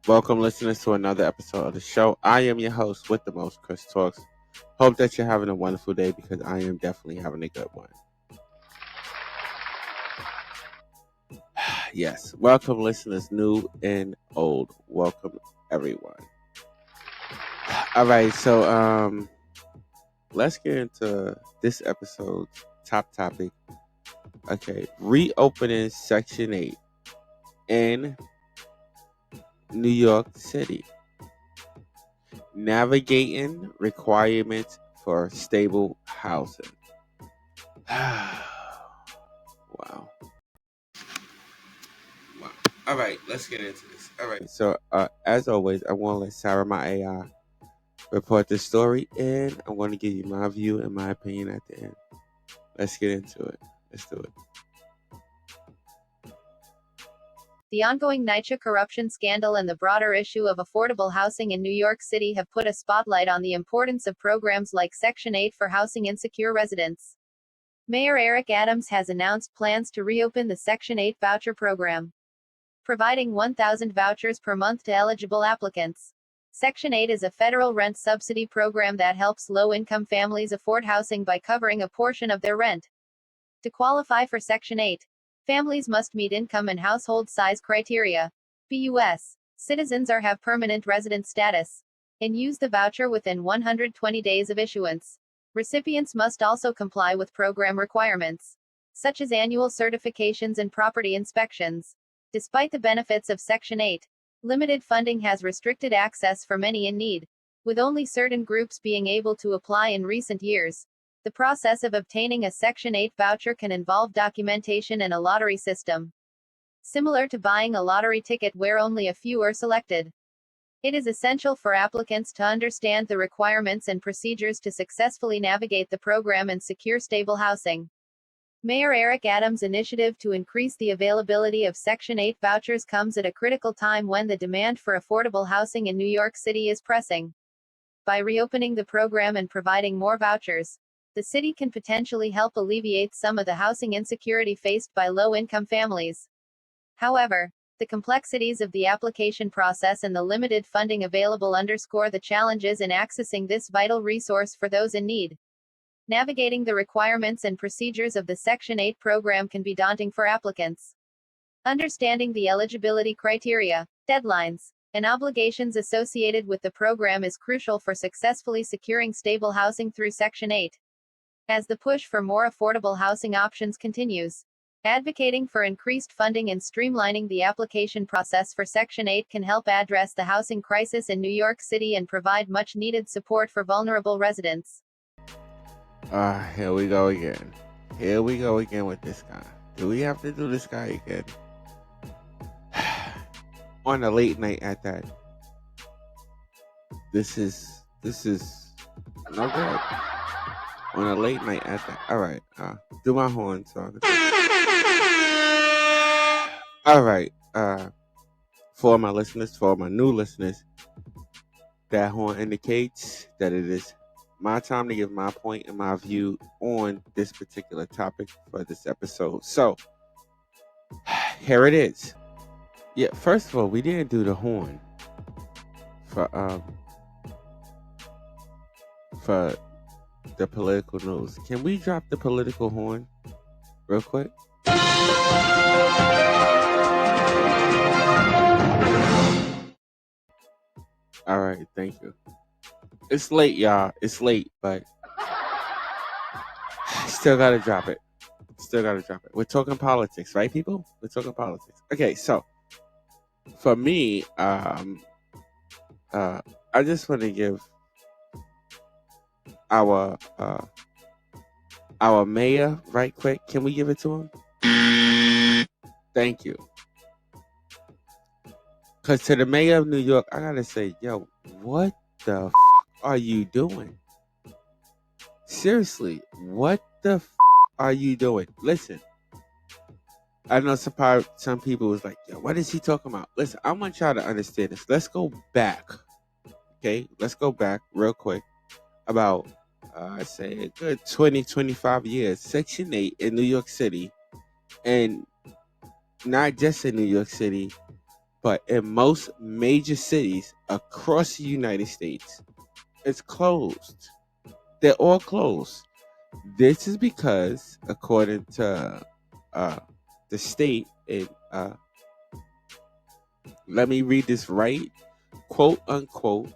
Welcome, listeners, to another episode of the show. I am your host with the most, Chris Talks. Hope that you're having a wonderful day because I am definitely having a good one. Yes, welcome, listeners, new and old. Welcome, everyone. All right, so let's get into this episode's top topic. Okay, reopening Section 8 in New York City. Navigating requirements for stable housing. Wow. All right, let's get into this. All right. So, as always, I want to let Sarah, my AI, report the story, and I'm going to give you my view and my opinion at the end. Let's get into it. Let's do it. The ongoing NYC corruption scandal and the broader issue of affordable housing in New York City have put a spotlight on the importance of programs like Section 8 for housing insecure residents. Mayor Eric Adams has announced plans to reopen the Section 8 voucher program, providing 1,000 vouchers per month to eligible applicants. Section 8 is a federal rent subsidy program that helps low-income families afford housing by covering a portion of their rent. To qualify for Section 8, families must meet income and household size criteria. U.S. citizens or have permanent resident status, and use the voucher within 120 days of issuance. Recipients must also comply with program requirements, such as annual certifications and property inspections. Despite the benefits of Section 8, limited funding has restricted access for many in need, with only certain groups being able to apply in recent years. The process of obtaining a Section 8 voucher can involve documentation and a lottery system, similar to buying a lottery ticket where only a few are selected. It is essential for applicants to understand the requirements and procedures to successfully navigate the program and secure stable housing. Mayor Eric Adams' initiative to increase the availability of Section 8 vouchers comes at a critical time when the demand for affordable housing in New York City is pressing. By reopening the program and providing more vouchers, the city can potentially help alleviate some of the housing insecurity faced by low-income families. However, the complexities of the application process and the limited funding available underscore the challenges in accessing this vital resource for those in need. Navigating the requirements and procedures of the Section 8 program can be daunting for applicants. Understanding the eligibility criteria, deadlines, and obligations associated with the program is crucial for successfully securing stable housing through Section 8. As the push for more affordable housing options continues, advocating for increased funding and streamlining the application process for Section 8 can help address the housing crisis in New York City and provide much-needed support for vulnerable residents. Here we go again. Here we go again with this guy. Do we have to do this guy again? On a late night at that. This is no good. On a late night at that. All right. Do my horn song. All right. For my listeners, for my new listeners, that horn indicates that it is my time to give my point and my view on this particular topic for this episode. So, here it is. Yeah, first of all, we didn't do the horn for the political news. Can we drop the political horn real quick? All right, thank you. It's late, y'all. It's late, but still gotta drop it. We're talking politics, right, people? We're talking politics. Okay, so for me, I just want to give our mayor right quick. Can we give it to him? Thank you. Because to the mayor of New York, I gotta say, yo, what the are you doing? Seriously, what the are you doing? Listen, I know some people was like, yo, what is he talking about? Listen, I want y'all to understand this. Let's go back. Okay, let's go back real quick. About, I say a good 20, 25 years. Section 8 in New York City. And not just in New York City, But in most major cities across the United States, it's closed. They're all closed. This is because, according to the state, let me read this right, quote unquote,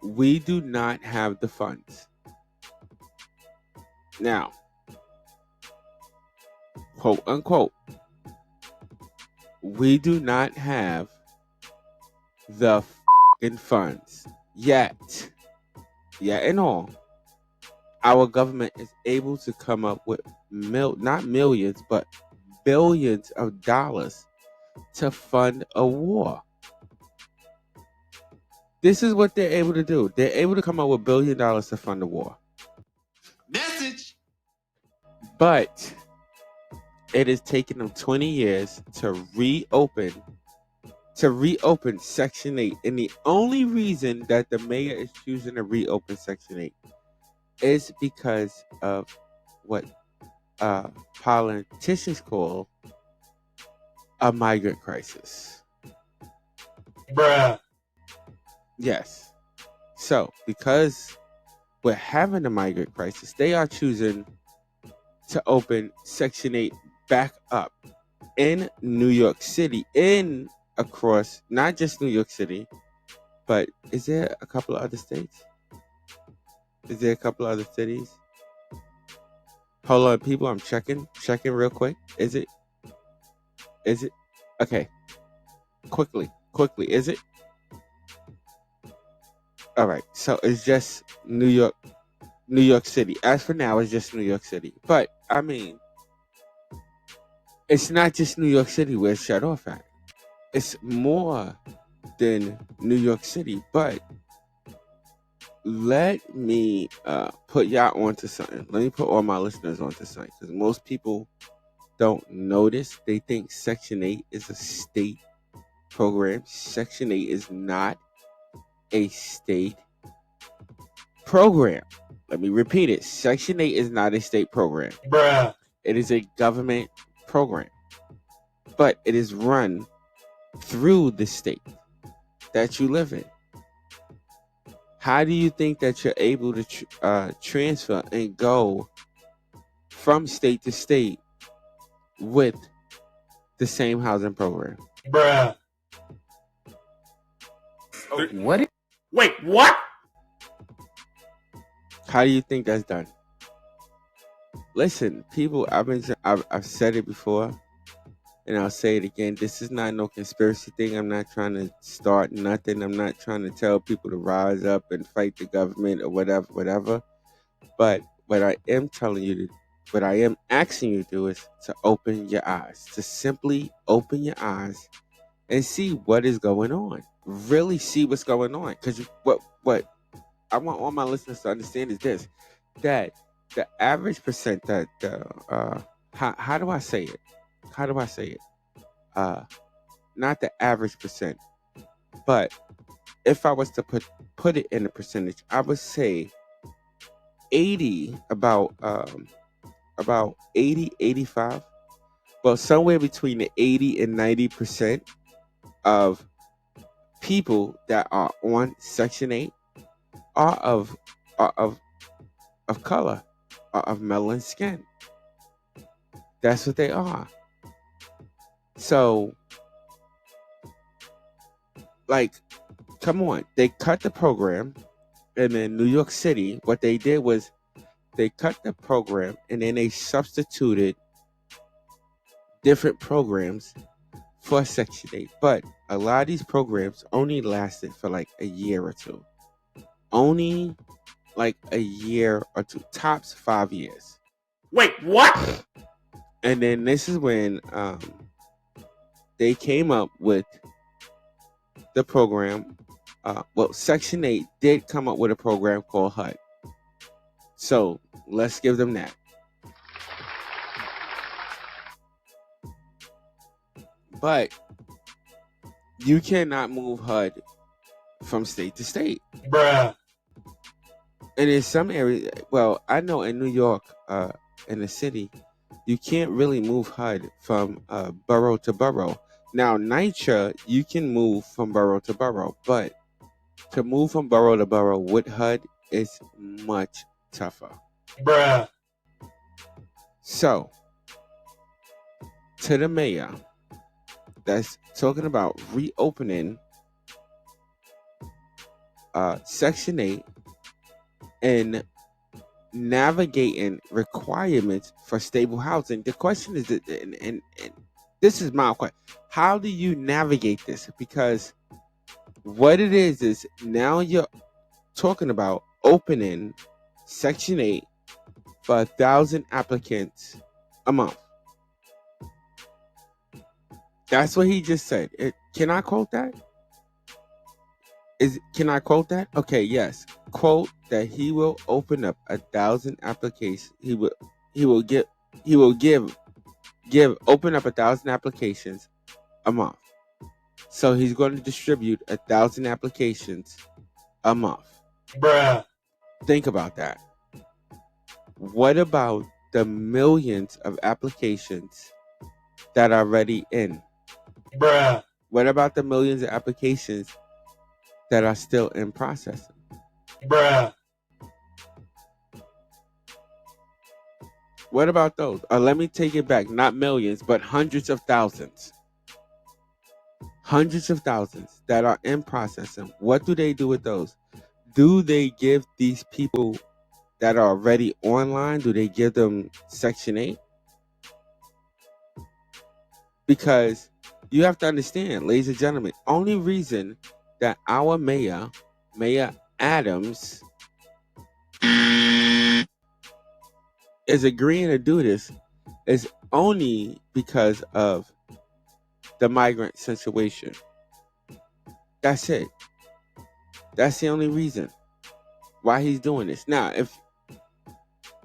we do not have the funds. Now, quote unquote, we do not have the funds yet. Yet and all, our government is able to come up with not millions, but billions of dollars to fund a war. This is what they're able to do. They're able to come up with $1 billion to fund a war. Message. But it has taken them 20 years to reopen Section 8. And the only reason that the mayor is choosing to reopen Section 8 is because of what politicians call a migrant crisis. Bruh. Yes. So, because we're having a migrant crisis, they are choosing to open Section 8 back up in New York City, across, not just New York City, but is there a couple of other states? Is there a couple of other cities? Hold on, people, I'm checking real quick. Is it? Okay. Quickly, is it? All right, so it's just New York City. As for now, it's just New York City. But, I mean, it's not just New York City where it's shut off at. It's more than New York City. But let me put y'all onto something. Let me put all my listeners onto something. Because most people don't notice. They think Section 8 is a state program. Section 8 is not a state program. Let me repeat it. Section 8 is not a state program. Bruh. It is a government program. But it is run through the state that you live in. How do you think that you're able to transfer and go from state to state with the same housing program? Bruh. What? Wait, what? How do you think that's done? Listen, people, I've said it before, and I'll say it again. This is not no conspiracy thing. I'm not trying to start nothing. I'm not trying to tell people to rise up and fight the government or whatever. But what I am telling you to, what I am asking you to do is to open your eyes, to simply open your eyes and see what is going on. Really see what's going on. Because what I want all my listeners to understand is this, that the average percent that how do I say it? Not the average percent, but if I was to put it in a percentage, I would say 80, about 80, 85, well, somewhere between the 80 and 90% of people that are on Section 8 are of color, are of melanin skin. That's what they are. So, like, come on. They cut the program, and in New York City, what they did was they cut the program, and then they substituted different programs for Section 8. But a lot of these programs only lasted for like a year or two. Only like a year or two, tops 5 years. Wait, what? And then this is when they came up with the program. Section 8 did come up with a program called HUD. So let's give them that. But you cannot move HUD from state to state. Bruh. And in some areas, well, I know in New York, in the city, you can't really move HUD from borough to borough. Now, NYCHA, you can move from borough to borough, but to move from borough to borough with HUD is much tougher. Bruh. So, to the mayor that's talking about reopening Section 8 and navigating requirements for stable housing, the question is, and this is my question, how do you navigate this? Because what it is now you're talking about opening Section 8 for 1,000 applicants a month. That's what he just said. Can I quote that? Can I quote that? Okay, yes. Quote that he will open up 1,000 applications. He will open up 1,000 applications a month. So he's going to distribute 1,000 applications a month. Bruh. Think about that. What about the millions of applications that are already in? Bruh. What about the millions of applications that are still in processing? Bruh. What about those? Let me take it back. Not millions, but hundreds of thousands. Hundreds of thousands that are in processing. What do they do with those? Do they give these people that are already online, do they give them Section 8? Because you have to understand, ladies and gentlemen, only reason that our Mayor Adams, is agreeing to do this is only because of the migrant situation. That's it. That's the only reason why he's doing this. Now, if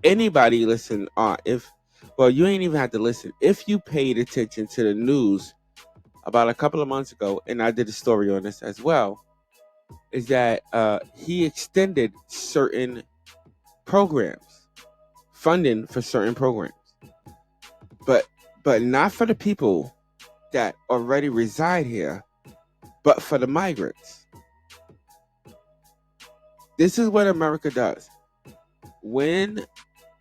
anybody listen, you ain't even have to listen. If you paid attention to the news about a couple of months ago, and I did a story on this as well, is that he extended certain programs, funding for certain programs, but not for the people that already reside here, but for the migrants. This is what America does. When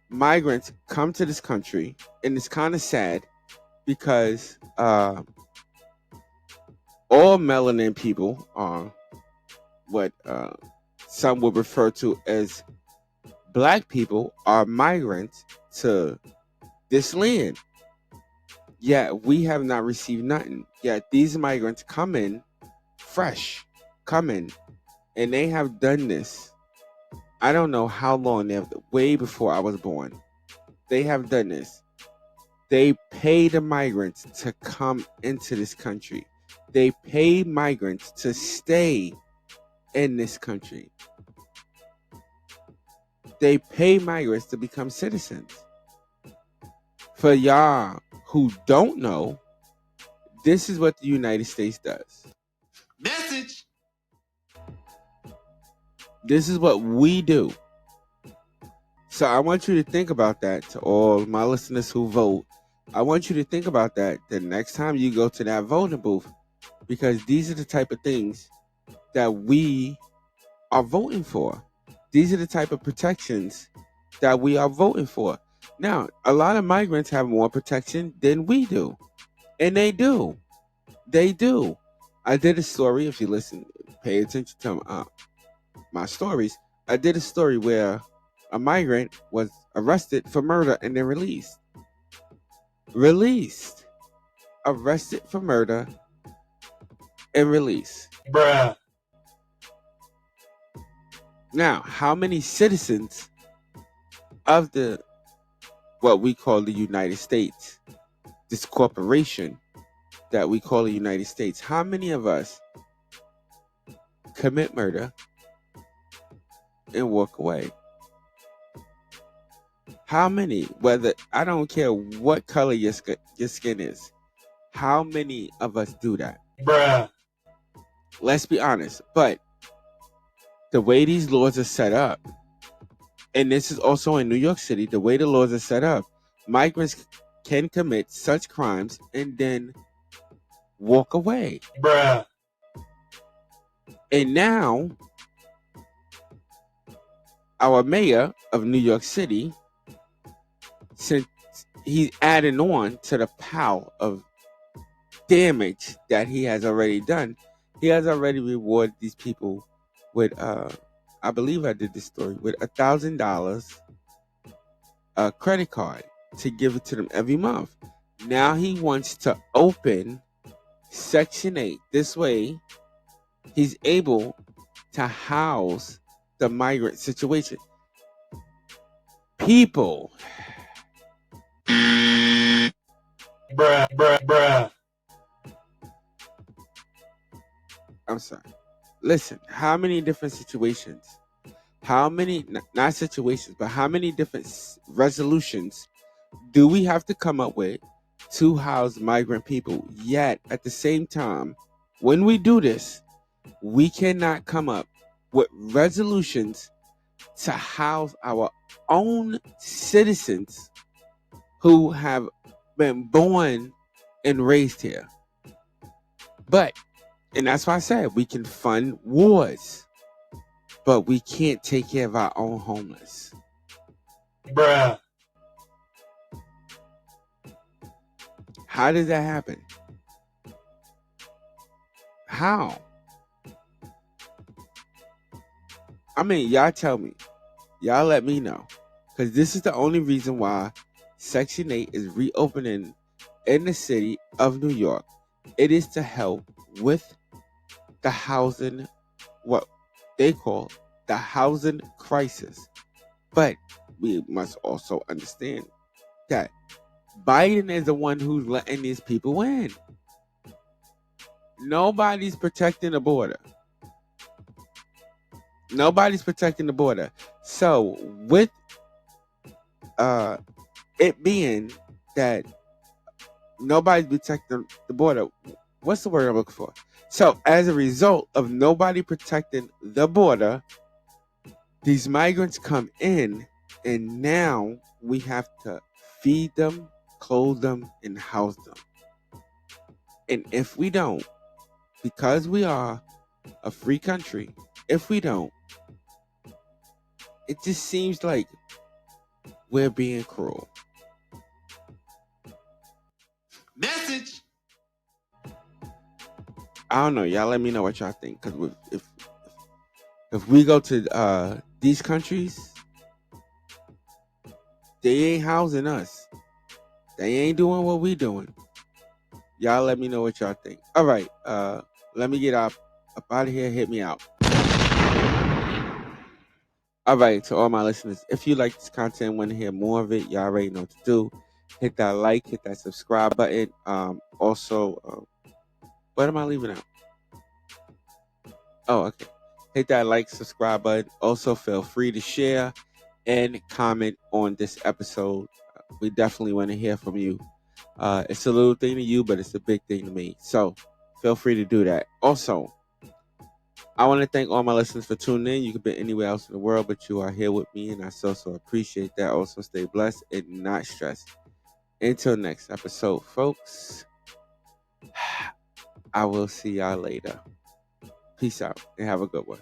migrants come to this country, and it's kind of sad because all melanin people are what some would refer to as black people, are migrants to this land. Yet we have not received nothing. Yet these migrants come in fresh, and they have done this. I don't know how long, way before I was born. They have done this. They pay the migrants to come into this country. They pay migrants to stay in this country. They pay migrants to become citizens. For y'all who don't know, this is what the United States does. Message. This is what we do. So I want you to think about that, to all my listeners who vote. I want you to think about that the next time you go to that voting booth, because these are the type of things that we are voting for. These are the type of protections that we are voting for. Now, a lot of migrants have more protection than we do. And they do. They do. I did a story, if you listen, pay attention to my stories. I did a story where a migrant was arrested for murder and then released. Arrested for murder and released. Bruh. Now, how many citizens of what we call the United States, this corporation that we call the United States, how many of us commit murder and walk away? How many? Whether, I don't care what color your skin is, how many of us do that? Bruh. Let's be honest. But the way these laws are set up, and this is also in New York City, the way the laws are set up, migrants can commit such crimes and then walk away. Bruh. And now, our mayor of New York City, since he's adding on to the pile of damage that he has already done, he has already rewarded these people with, I believe I did this story, with $1,000 credit card to give it to them every month. Now he wants to open Section 8. This way, he's able to house the migrant situation. People. Bruh. I'm sorry. Listen, how many different situations, how many, not situations, but how many different resolutions do we have to come up with to house migrant people? Yet, at the same time, when we do this, we cannot come up with resolutions to house our own citizens who have been born and raised here. And that's why I said we can fund wars, but we can't take care of our own homeless. Bruh. How does that happen? How? I mean, y'all tell me. Y'all let me know. Because this is the only reason why Section 8 is reopening in the city of New York. It is to help with the housing, what they call the housing crisis. But we must also understand that Biden is the one who's letting these people in. Nobody's protecting the border. Nobody's protecting the border. So with it being that nobody's protecting the border, what's the word I'm looking for? So as a result of nobody protecting the border, these migrants come in, and now we have to feed them, clothe them, and house them. And if we don't, because we are a free country, if we don't, it just seems like we're being cruel. Message. I don't know. Y'all let me know what y'all think. Because if we go to these countries, they ain't housing us. They ain't doing what we doing. Y'all let me know what y'all think. All right. Let me get up out of here. Hit me out. All right, to all my listeners, if you like this content, want to hear more of it, y'all already know what to do. Hit that like, hit that subscribe button. Also, what am I leaving out? Oh, okay. Hit that like, subscribe button. Also, feel free to share and comment on this episode. We definitely want to hear from you. It's a little thing to you, but it's a big thing to me. So feel free to do that. Also, I want to thank all my listeners for tuning in. You could be anywhere else in the world, but you are here with me, and I so appreciate that. Also, stay blessed and not stressed. Until next episode, folks, I will see y'all later. Peace out and have a good one.